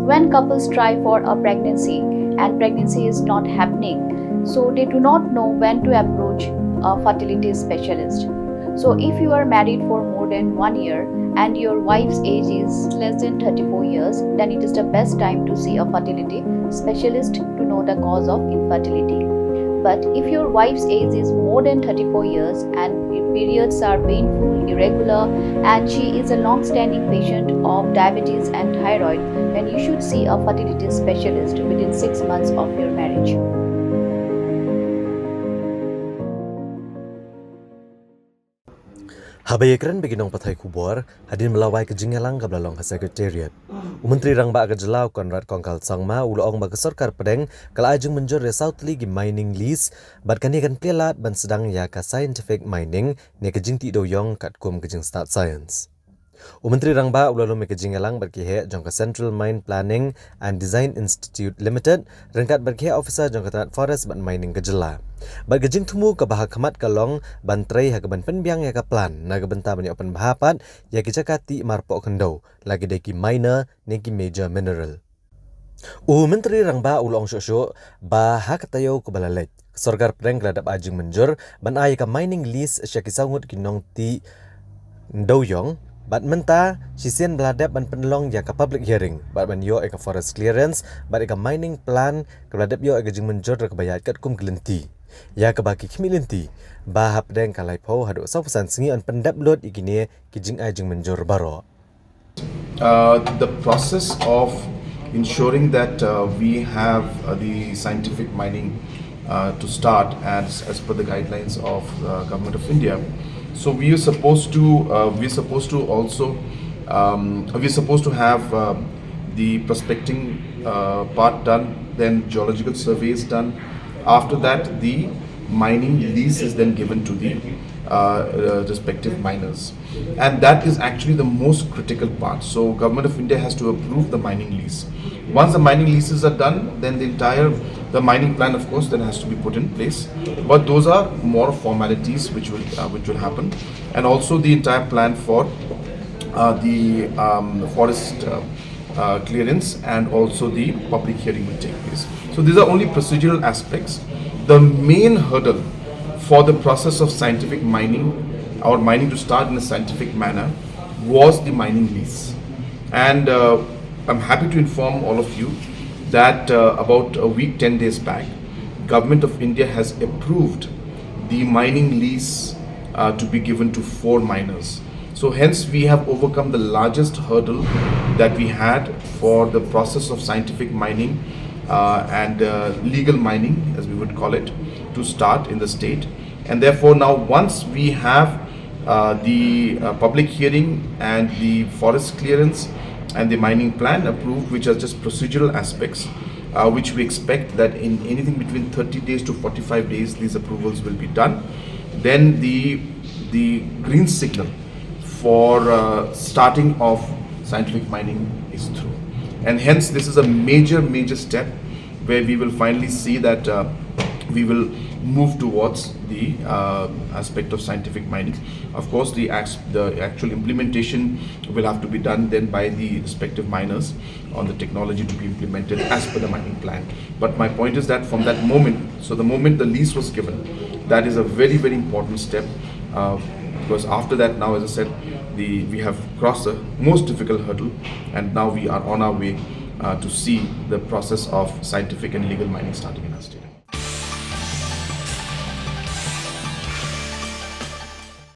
when couples try for a pregnancy and pregnancy is not happening, so they do not know when to approach a fertility specialist. So if you are married for more than 1 year and your wife's age is less than 34 years, then it is the best time to see a fertility specialist to know the cause of infertility. But if your wife's age is more than 34 years and periods are painful, irregular, and she is a long-standing patient of diabetes and thyroid, then you should see a fertility specialist within 6 months of your marriage. Habayekran beginong patay kubor, hadin melawai ke Jingtih ke belalong ke sekretariat. Menteri Rangba ke Jylla Conrad kongkal sangma uloong bagi sarkar pedeng kalau ajeng menjur South League mining lease bat kani kan pelat ban sedang ya ka scientific mining ne ke Jingtih Dewiong katkum ke Stad science. Menteri Rangba ulalum ke Jingtih berkihe jong ke Central Mine Planning and Design Institute Limited rengkat berkihe officer jong ke Tanat Forest ban mining ke Jylla. Bat gejing tumu ke bahak kemat kalong bantrai ha ke ban penbiang ya ke plan na ke benta banyak open bahapat ya ke jakati marpok kendau lagi deki minor neki major mineral. Menteri Rangba ulong syok bahak tayo ke balalek. Sorgar pedeng keladap ajing menjur ban ay ke mining lease syaki sangut kinong ti Dewiong. Bat menta, sisian beladap ban penelong ya ke public hearing. Bat ban yo eka forest clearance, bat eka mining plan, keladap yo eka jing menjur ke bayat katkum gelenti. Ya ke baki kimi lenti, bahap deng kalai pau haduk sau pesan sengi on pendap lot ikini ki jing ai jing menjur baro. The process of ensuring that we have the scientific mining to start as per the guidelines of Government of India. So we're supposed to also we're supposed to have the prospecting part done, then geological surveys done. After that, the mining lease is then given to the respective miners, and that is actually the most critical part. So Government of India has to approve the mining lease. Once the mining leases are done, then the mining plan, of course, then has to be put in place. But those are more formalities which will happen, and also the entire plan for the forest clearance and also the public hearing will take place. So these are only procedural aspects. The main hurdle for the process of scientific mining or mining to start in a scientific manner was the mining lease. And I'm happy to inform all of you that about a week, 10 days back, Government of India has approved the mining lease to be given to 4 miners. So hence we have overcome the largest hurdle that we had for the process of scientific mining and legal mining, as we would call it, to start in the state. And therefore now once we have the public hearing and the forest clearance and the mining plan approved, which are just procedural aspects, which we expect that in anything between 30 days to 45 days these approvals will be done, then the green signal for starting of scientific mining is through. And hence this is a major step where we will finally see that we will move towards the aspect of scientific mining. Of course, the actual implementation will have to be done then by the respective miners on the technology to be implemented as per the mining plan. But my point is that from that moment, so the moment the lease was given, that is a very important step, because after that now, as I said, we have crossed the most difficult hurdle, and now we are on our way to see the process of scientific and legal mining starting in our state.